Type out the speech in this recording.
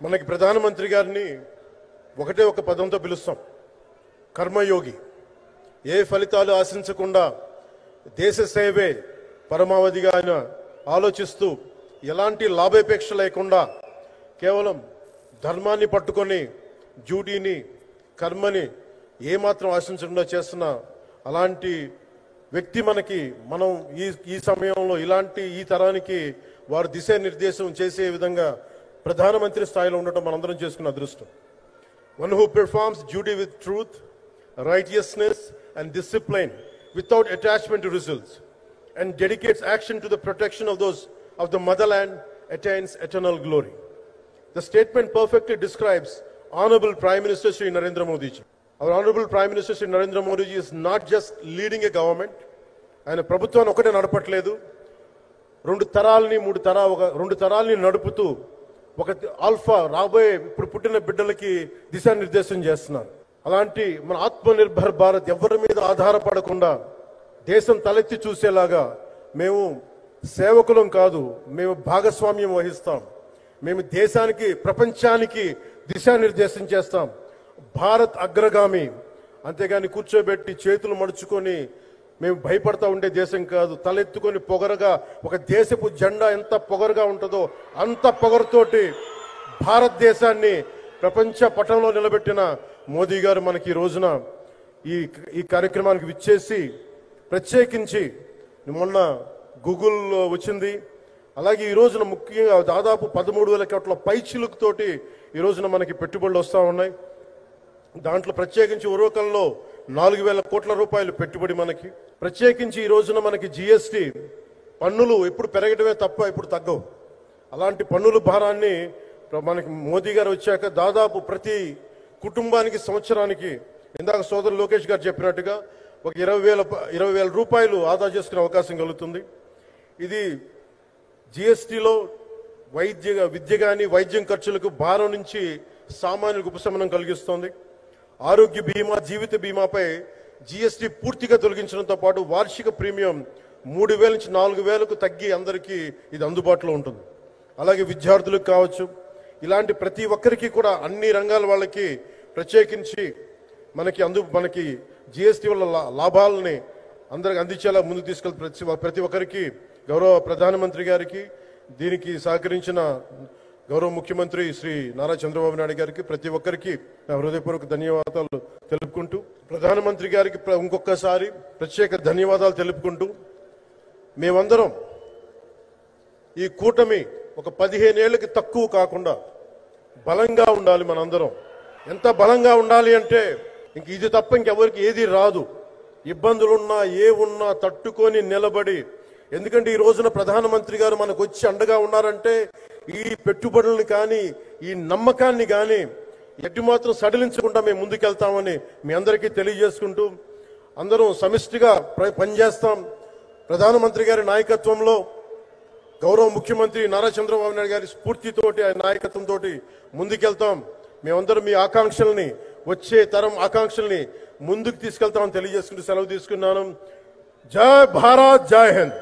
మనకి ప్రధానమంత్రి గారిని ఒకటే ఒక పదంతో పిలుస్తాం, కర్మయోగి. ఏ ఫలితాలు ఆశించకుండా దేశ సేవే పరమావధిగా ఆయన ఆలోచిస్తూ ఎలాంటి లాభాపేక్ష లేకుండా కేవలం ధర్మాన్ని పట్టుకొని డ్యూటీని కర్మని ఏమాత్రం ఆశించకుండా చేస్తున్న అలాంటి వ్యక్తి మనం ఈ సమయంలో ఇలాంటి ఈ తరానికి వారు దిశానిర్దేశం చేసే విధంగా ప్రధానమంత్రి స్థాయిలో ఉండటం మనందరం చేసుకున్న అదృష్టం. One who performs duty with truth, righteousness and discipline without attachment to results and dedicates action to the protection of those of the motherland attains eternal glory. The statement perfectly describes Honorable Prime Minister Shri Narendra Modi ji. Our Honorable Prime Minister Shri Narendra Modi ji is not just leading a government. ఆయన ప్రభుత్వాన్ని ఒకటే నడపట్లేదు, రెండు తరాల్ని నడుపుతూ ఒక alpha రాబోయే ఇప్పుడు పుట్టిన బిడ్డలకి దిశానిర్దేశం చేస్తున్నారు. అలాంటి మన ఆత్మనిర్భర్ భారత్ ఎవరి మీద ఆధారపడకుండా దేశం తలెత్తి చూసేలాగా మేము సేవకులం కాదు, మేము భాగస్వామ్యం వహిస్తాం. మేము దేశానికి ప్రపంచానికి దిశానిర్దేశం చేస్తాం. భారత్ అగ్రగామి, అంతేగాని కూర్చోబెట్టి చేతులు మడుచుకొని మేము భయపడతా ఉండే దేశం కాదు. తలెత్తుకొని పొగరగా ఒక దేశపు జెండా ఎంత పొగరుగా ఉంటుందో అంత పొగరుతోటి భారతదేశాన్ని ప్రపంచ పటంలో నిలబెట్టిన మోదీ గారు మనకి ఈ రోజున ఈ కార్యక్రమానికి విచ్చేసి, ప్రత్యేకించి మొన్న గూగుల్ వచ్చింది, అలాగే ఈ రోజున ముఖ్యంగా దాదాపు 13,000 కోట్ల పైచిలుకుతోటి ఈ రోజున మనకి పెట్టుబడులు వస్తూ ఉన్నాయి. దాంట్లో ప్రత్యేకించి ఉరవకంలో 4,000 కోట్ల రూపాయలు పెట్టుబడి మనకి. ప్రత్యేకించి ఈ రోజున మనకి జిఎస్టి పన్నులు ఎప్పుడు పెరగడమే తప్ప ఇప్పుడు తగ్గవు. అలాంటి పన్నుల భారాన్ని మనకి మోదీ గారు వచ్చాక దాదాపు ప్రతి కుటుంబానికి సంవత్సరానికి ఇందాక సోదరు లోకేష్ గారు చెప్పినట్టుగా ఒక 20,000 రూపాయలు ఆదా చేసుకునే అవకాశం కలుగుతుంది. ఇది జిఎస్టిలో విద్య కానీ వైద్యం ఖర్చులకు భారం నుంచి సామాన్యులకు ఉపశమనం కలిగిస్తోంది. ఆరోగ్య బీమా, జీవిత బీమాపై జిఎస్టి పూర్తిగా తొలగించడంతో పాటు వార్షిక ప్రీమియం 3,000 నుంచి 4,000కు తగ్గి అందరికీ ఇది అందుబాటులో ఉంటుంది. అలాగే విద్యార్థులకు కావచ్చు, ఇలాంటి ప్రతి ఒక్కరికి కూడా అన్ని రంగాల వాళ్ళకి ప్రత్యేకించి మనకి జిఎస్టి వల్ల లాభాలని అందరికి అందించేలా ముందుకు తీసుకెళ్తే ప్రతి ఒక్కరికి గౌరవ ప్రధానమంత్రి గారికి, దీనికి సహకరించిన గౌరవ ముఖ్యమంత్రి శ్రీ నారా చంద్రబాబు నాయుడు గారికి ప్రతి ఒక్కరికి నా హృదయపూర్వక ధన్యవాదాలు తెలుపుకుంటూ, ప్రధానమంత్రి గారికి ఇంకొకసారి ప్రత్యేక ధన్యవాదాలు తెలుపుకుంటూ, మేమందరం ఈ కూటమి ఒక 15 ఏళ్ళకి తక్కువ కాకుండా బలంగా ఉండాలి. మనందరం ఎంత బలంగా ఉండాలి అంటే ఇంక ఇది తప్ప ఇంకెవరికి ఏది రాదు. ఇబ్బందులున్నా ఉన్నా తట్టుకొని నిలబడి, ఎందుకంటే ఈ రోజున ప్రధానమంత్రి గారు మనకు వచ్చి అండగా ఉన్నారంటే ఈ పెట్టుబడులను కానీ ఈ నమ్మకాన్ని కానీ ఎట్టి మాత్రం సడలించకుండా మేము ముందుకెళ్తామని మీ అందరికీ తెలియజేసుకుంటూ, అందరం సమిష్టిగా పనిచేస్తాం. ప్రధానమంత్రి గారి నాయకత్వంలో గౌరవ ముఖ్యమంత్రి నారా చంద్రబాబు నాయుడు గారి స్ఫూర్తితోటి, ఆయన నాయకత్వంతో ముందుకెళ్తాం. మేమందరం మీ ఆకాంక్షల్ని, వచ్చే తరం ఆకాంక్షల్ని ముందుకు తీసుకెళ్తామని తెలియజేసుకుంటూ సెలవు తీసుకున్నాను. జై భారత్, జై హింద్.